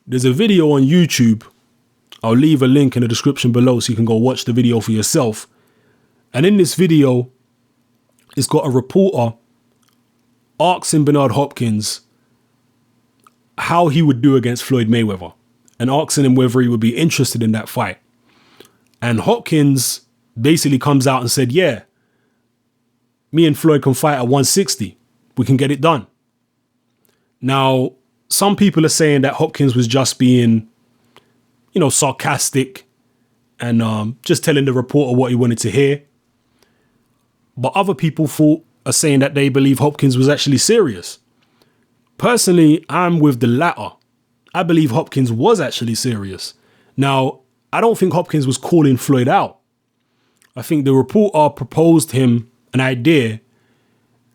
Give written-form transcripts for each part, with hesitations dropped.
there's a video on YouTube. I'll leave a link in the description below so you can go watch the video for yourself. And in this video, it's got a reporter asking Bernard Hopkins how he would do against Floyd Mayweather and asking him whether he would be interested in that fight. And Hopkins basically comes out and said, yeah, me and Floyd can fight at 160. We can get it done. Now, some people are saying that Hopkins was just being, sarcastic and just telling the reporter what he wanted to hear. But other people are saying that they believe Hopkins was actually serious. Personally, I'm with the latter. I believe Hopkins was actually serious. Now, I don't think Hopkins was calling Floyd out. I think the reporter proposed him an idea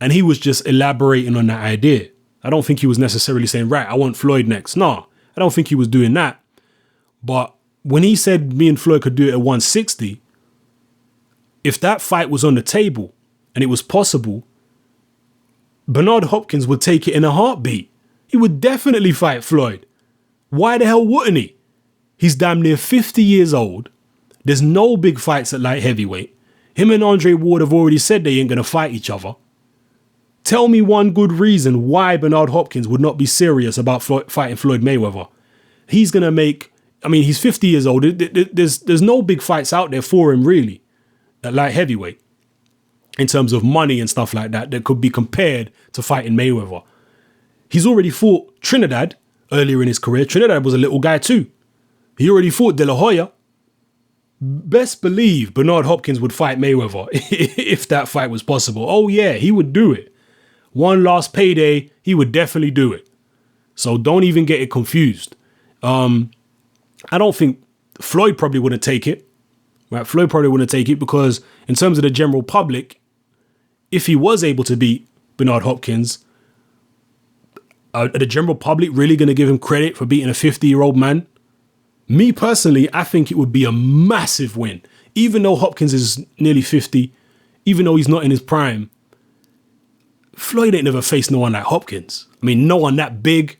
and he was just elaborating on that idea. I don't think he was necessarily saying, right, I want Floyd next. No, I don't think he was doing that. But when he said me and Floyd could do it at 160, if that fight was on the table and it was possible, Bernard Hopkins would take it in a heartbeat. He would definitely fight Floyd. Why the hell wouldn't he? He's damn near 50 years old. There's no big fights at light heavyweight. Him and Andre Ward have already said they ain't going to fight each other. Tell me one good reason why Bernard Hopkins would not be serious about fighting Floyd Mayweather. He's going to he's 50 years old. There's no big fights out there for him, really, at light heavyweight, in terms of money and stuff like that could be compared to fighting Mayweather. He's already fought Trinidad earlier in his career. Trinidad was a little guy too. He already fought De La Hoya. Best believe Bernard Hopkins would fight Mayweather if that fight was possible. Oh yeah, he would do it. One last payday, he would definitely do it. So don't even get it confused. I don't think Floyd probably wouldn't take it. Right? Floyd probably wouldn't take it because in terms of the general public, if he was able to beat Bernard Hopkins, are the general public really going to give him credit for beating a 50-year-old man? Me personally, I think it would be a massive win. Even though Hopkins is nearly 50, even though he's not in his prime, Floyd ain't never faced no one like Hopkins. I mean, no one that big,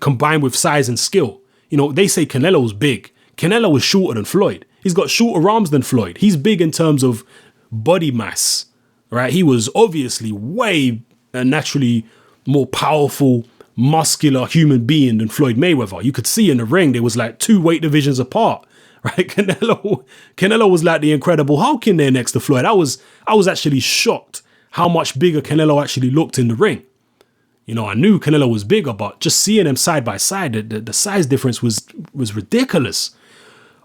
combined with size and skill. They say Canelo's big. Canelo is shorter than Floyd. He's got shorter arms than Floyd. He's big in terms of body mass, right? He was obviously way naturally more powerful, muscular human being than Floyd Mayweather. You could see in the ring, there was like 2 weight divisions apart, right? Canelo was like the Incredible Hulk in there next to Floyd. I was actually shocked how much bigger Canelo actually looked in the ring. I knew Canelo was bigger, but just seeing them side by side, the size difference was ridiculous.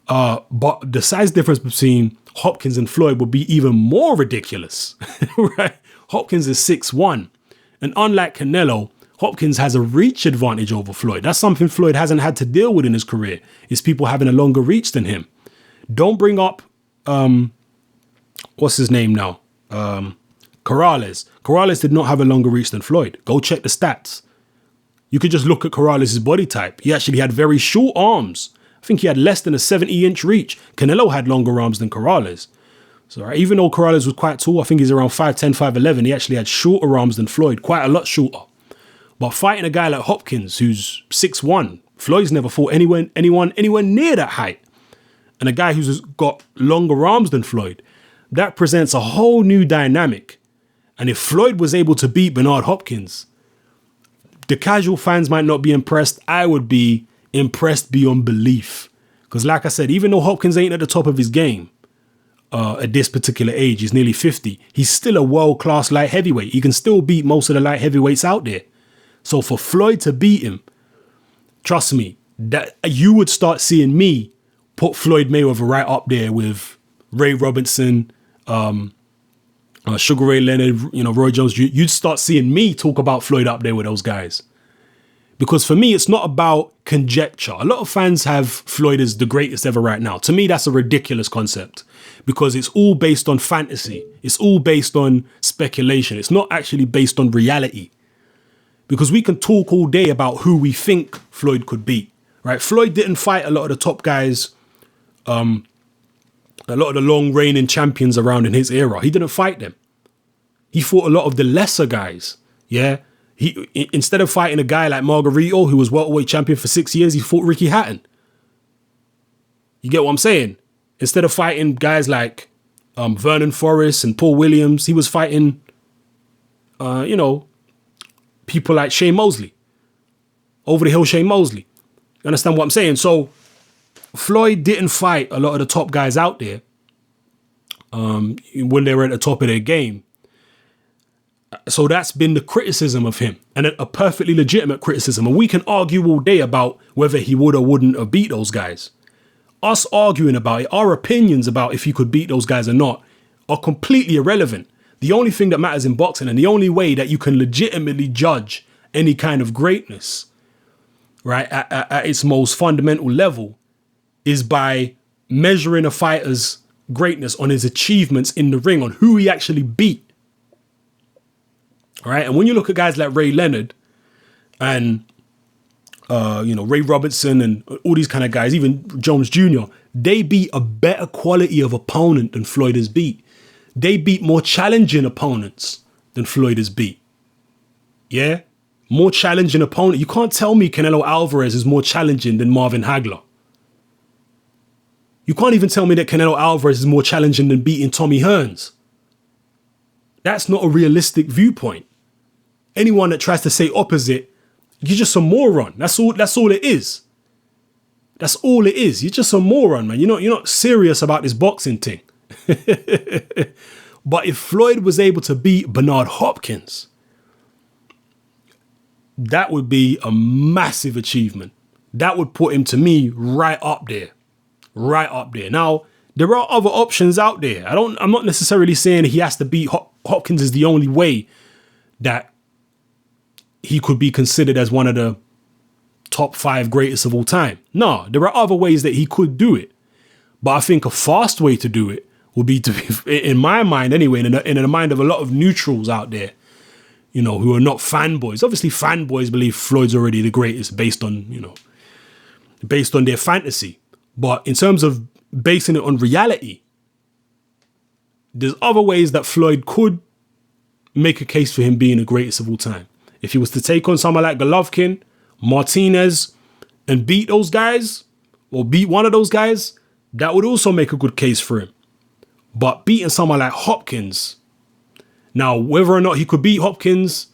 But the size difference between Hopkins and Floyd would be even more ridiculous, right? Hopkins is 6'1", and unlike Canelo, Hopkins has a reach advantage over Floyd. That's something Floyd hasn't had to deal with in his career, is people having a longer reach than him. Don't bring up, what's his name now? Corrales. Corrales did not have a longer reach than Floyd. Go check the stats. You could just look at Corrales' body type. He actually had very short arms. I think he had less than a 70-inch reach. Canelo had longer arms than Corrales. So even though Corrales was quite tall, I think he's around 5'10", 5'11", he actually had shorter arms than Floyd, quite a lot shorter. But fighting a guy like Hopkins, who's 6'1", Floyd's never fought anyone anywhere near that height. And a guy who's got longer arms than Floyd, that presents a whole new dynamic. And if Floyd was able to beat Bernard Hopkins, the casual fans might not be impressed. I would be impressed beyond belief. Because like I said, even though Hopkins ain't at the top of his game at this particular age, he's nearly 50, he's still a world-class light heavyweight. He can still beat most of the light heavyweights out there. So for Floyd to beat him, trust me, that you would start seeing me put Floyd Mayweather right up there with Ray Robinson, Sugar Ray Leonard, Roy Jones. You'd start seeing me talk about Floyd up there with those guys. Because for me, it's not about conjecture. A lot of fans have Floyd as the greatest ever right now. To me, that's a ridiculous concept because it's all based on fantasy. It's all based on speculation. It's not actually based on reality. Because we can talk all day about who we think Floyd could beat, right? Floyd didn't fight a lot of the top guys, a lot of the long reigning champions around in his era. He didn't fight them. He fought a lot of the lesser guys, yeah? Instead of fighting a guy like Margarito, who was welterweight champion for 6 years, he fought Ricky Hatton. You get what I'm saying? Instead of fighting guys like Vernon Forrest and Paul Williams, he was fighting, people like Shane Mosley. Over the hill Shane Mosley. You understand what I'm saying? So Floyd didn't fight a lot of the top guys out there when they were at the top of their game. So that's been the criticism of him, and a perfectly legitimate criticism. And we can argue all day about whether he would or wouldn't have beat those guys. Us arguing about it, our opinions about if he could beat those guys or not, are completely irrelevant. The only thing that matters in boxing, and the only way that you can legitimately judge any kind of greatness, right, at its most fundamental level, is by measuring a fighter's greatness on his achievements in the ring, on who he actually beat. Right, and when you look at guys like Ray Leonard and Ray Robertson and all these kind of guys, even Jones Jr., they beat a better quality of opponent than Floyd has beat. They beat more challenging opponents than Floyd has beat. Yeah, more challenging opponent. You can't tell me Canelo Alvarez is more challenging than Marvin Hagler. You can't even tell me that Canelo Alvarez is more challenging than beating Tommy Hearns. That's not a realistic viewpoint. Anyone that tries to say opposite, you're just a moron. That's all it is. That's all it is. You're just a moron, man. You're not serious about this boxing thing. But if Floyd was able to beat Bernard Hopkins, that would be a massive achievement. That would put him, to me, right up there. Right up there. Now, there are other options out there. I'm not necessarily saying he has to beat Hopkins is the only way that he could be considered as one of the top 5 greatest of all time. No, there are other ways that he could do it. But I think a fast way to do it would be in my mind anyway, and in the mind of a lot of neutrals out there, who are not fanboys. Obviously, fanboys believe Floyd's already the greatest based on their fantasy. But in terms of basing it on reality, there's other ways that Floyd could make a case for him being the greatest of all time. If he was to take on someone like Golovkin, Martinez, and beat those guys, or beat one of those guys, that would also make a good case for him. But beating someone like Hopkins, now whether or not he could beat Hopkins,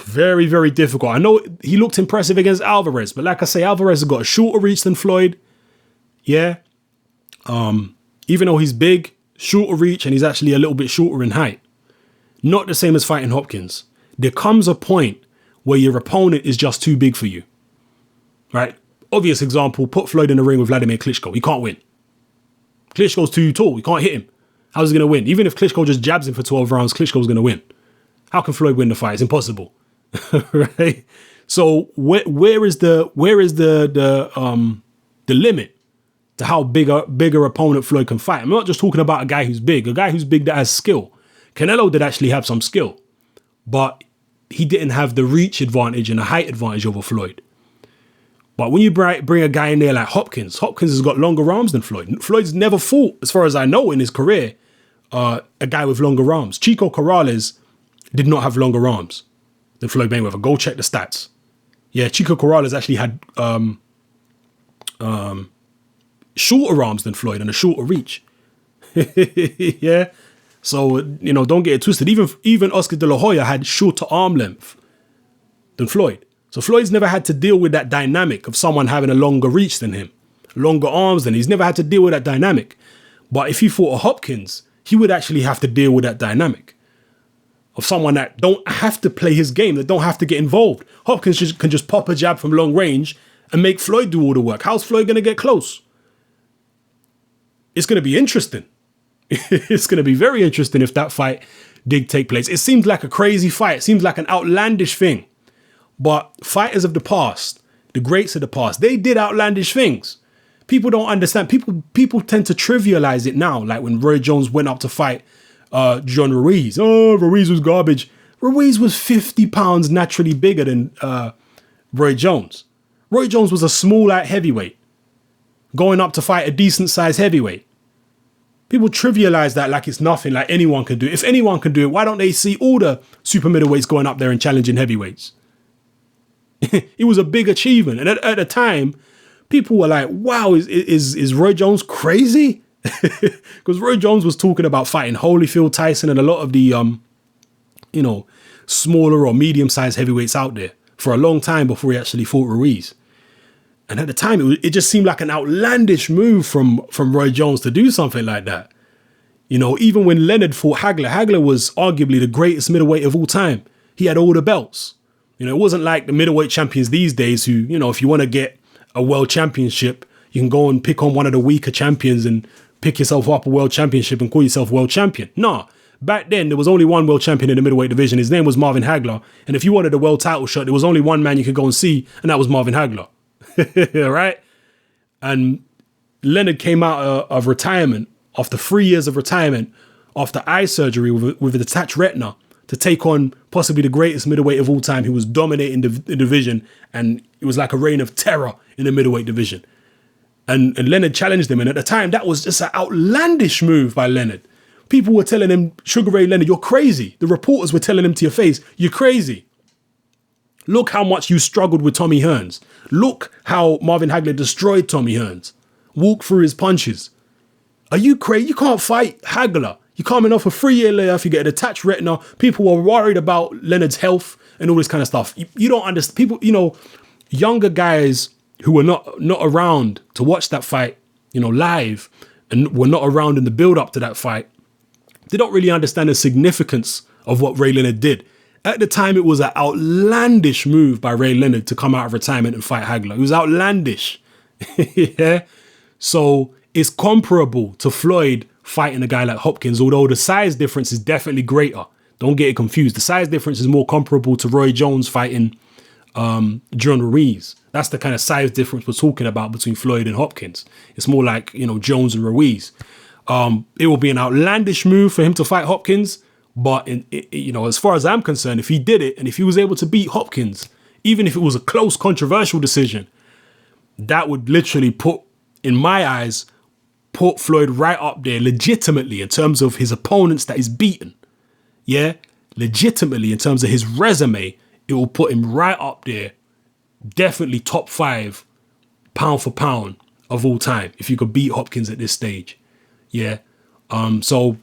very, very difficult. I know he looked impressive against Alvarez, but like I say, Alvarez has got a shorter reach than Floyd. Yeah. Even though he's big, shorter reach, and he's actually a little bit shorter in height. Not the same as fighting Hopkins. There comes a point where your opponent is just too big for you. Right? Obvious example, put Floyd in the ring with Vladimir Klitschko. He can't win. Klitschko's too tall. He can't hit him. How's he going to win? Even if Klitschko just jabs him for 12 rounds, Klitschko's going to win. How can Floyd win the fight? It's impossible. Right? So where is the limit to how bigger opponent Floyd can fight? I'm not just talking about a guy who's big that has skill. Canelo did actually have some skill, but he didn't have the reach advantage and the height advantage over Floyd. But when you bring a guy in there like Hopkins has got longer arms than Floyd. Floyd's never fought, as far as I know, in his career, a guy with longer arms. Chico Corrales did not have longer arms than Floyd Mayweather. Go check the stats. Yeah, Chico Corrales actually had shorter arms than Floyd and a shorter reach. Yeah. So, don't get it twisted. Even Oscar De La Hoya had shorter arm length than Floyd. So Floyd's never had to deal with that dynamic of someone having a longer reach than him, longer arms than him. He's never had to deal with that dynamic. But if he fought a Hopkins, he would actually have to deal with that dynamic of someone that don't have to play his game, that don't have to get involved. Hopkins can just pop a jab from long range and make Floyd do all the work. How's Floyd going to get close? It's going to be interesting. It's going to be very interesting if that fight did take place. It seems like a crazy fight. It seems like an outlandish thing. But fighters of the past, the greats of the past, they did outlandish things. People don't understand. People tend to trivialize it now. Like when Roy Jones went up to fight John Ruiz. Oh, Ruiz was garbage. Ruiz was 50 pounds naturally bigger than Roy Jones. Roy Jones was a small light heavyweight going up to fight a decent sized heavyweight. People trivialize that like it's nothing, like anyone can do it. If anyone can do it, why don't they see all the super middleweights going up there and challenging heavyweights? It was a big achievement. And at the time, people were like, wow, is Roy Jones crazy? Because Roy Jones was talking about fighting Holyfield, Tyson, and a lot of the, smaller or medium-sized heavyweights out there for a long time before he actually fought Ruiz. And at the time, it just seemed like an outlandish move from Roy Jones to do something like that. Even when Leonard fought Hagler, Hagler was arguably the greatest middleweight of all time. He had all the belts. It wasn't like the middleweight champions these days who, if you want to get a world championship, you can go and pick on one of the weaker champions and pick yourself up a world championship and call yourself world champion. Nah, back then there was only one world champion in the middleweight division. His name was Marvin Hagler. And if you wanted a world title shot, there was only one man you could go and see, and that was Marvin Hagler. Right? And Leonard came out of retirement after 3 years of retirement after eye surgery with a detached retina to take on possibly the greatest middleweight of all time who was dominating the division, and it was like a reign of terror in the middleweight division. And Leonard challenged him, and at the time that was just an outlandish move by Leonard. People were telling him, Sugar Ray Leonard, you're crazy. The reporters were telling him to your face, you're crazy. Look how much you struggled with Tommy Hearns. Look how Marvin Hagler destroyed Tommy Hearns. Walk through his punches. Are you crazy? You can't fight Hagler. You're coming off a 3-year layoff. You get a detached retina. People were worried about Leonard's health and all this kind of stuff. You don't understand. People, younger guys who were not around to watch that fight, live, and were not around in the build up to that fight, they don't really understand the significance of what Ray Leonard did. At the time, it was an outlandish move by Ray Leonard to come out of retirement and fight Hagler. It was outlandish. Yeah. So it's comparable to Floyd fighting a guy like Hopkins, although the size difference is definitely greater. Don't get it confused. The size difference is more comparable to Roy Jones fighting John Ruiz. That's the kind of size difference we're talking about between Floyd and Hopkins. It's more like, Jones and Ruiz. It will be an outlandish move for him to fight Hopkins. But, as far as I'm concerned, if he did it and if he was able to beat Hopkins, even if it was a close, controversial decision, that would literally put Floyd right up there legitimately in terms of his opponents that he's beaten. Yeah, legitimately in terms of his resume, it will put him right up there. Definitely top 5 pound for pound of all time if you could beat Hopkins at this stage. Yeah. So,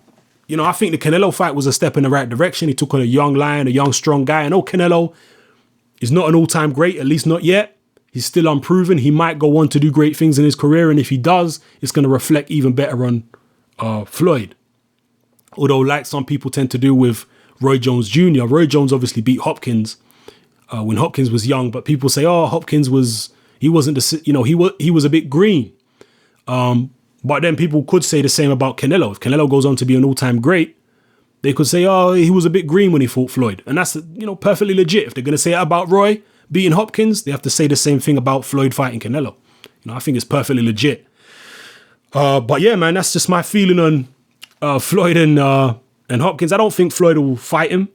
I think the Canelo fight was a step in the right direction. He took on a young lion, a young, strong guy. I know Canelo is not an all-time great, at least not yet. He's still unproven. He might go on to do great things in his career. And if he does, it's going to reflect even better on Floyd. Although, like some people tend to do with Roy Jones Jr., Roy Jones obviously beat Hopkins when Hopkins was young. But people say, Hopkins was a bit green. But then people could say the same about Canelo. If Canelo goes on to be an all-time great, they could say, he was a bit green when he fought Floyd. And that's, perfectly legit. If they're going to say it about Roy beating Hopkins, they have to say the same thing about Floyd fighting Canelo. I think it's perfectly legit. But yeah, man, that's just my feeling on Floyd and Hopkins. I don't think Floyd will fight him.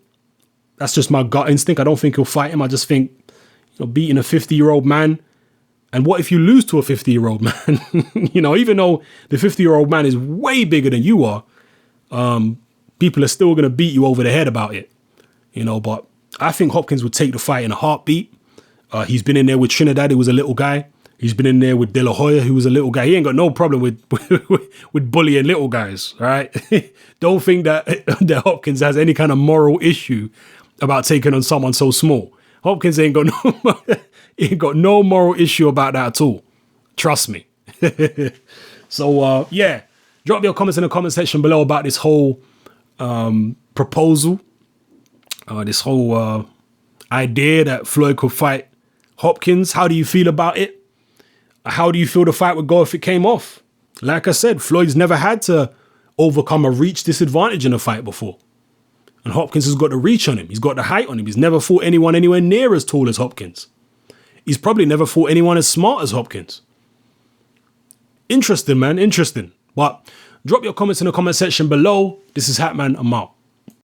That's just my gut instinct. I don't think he'll fight him. I just think, beating a 50-year-old man. And what if you lose to a 50-year-old man? Even though the 50-year-old man is way bigger than you are, people are still going to beat you over the head about it. But I think Hopkins would take the fight in a heartbeat. He's been in there with Trinidad, who was a little guy. He's been in there with De La Hoya, who was a little guy. He ain't got no problem with bullying little guys, right? Don't think that Hopkins has any kind of moral issue about taking on someone so small. Hopkins ain't got no moral issue about that at all. Trust me. So, drop your comments in the comment section below about this whole proposal, this whole idea that Floyd could fight Hopkins. How do you feel about it? How do you feel the fight would go if it came off? Like I said, Floyd's never had to overcome a reach disadvantage in a fight before. And Hopkins has got the reach on him. He's got the height on him. He's never fought anyone anywhere near as tall as Hopkins. He's probably never fought anyone as smart as Hopkins. Interesting, man. Interesting. But drop your comments in the comment section below. This is Hatman. I'm out.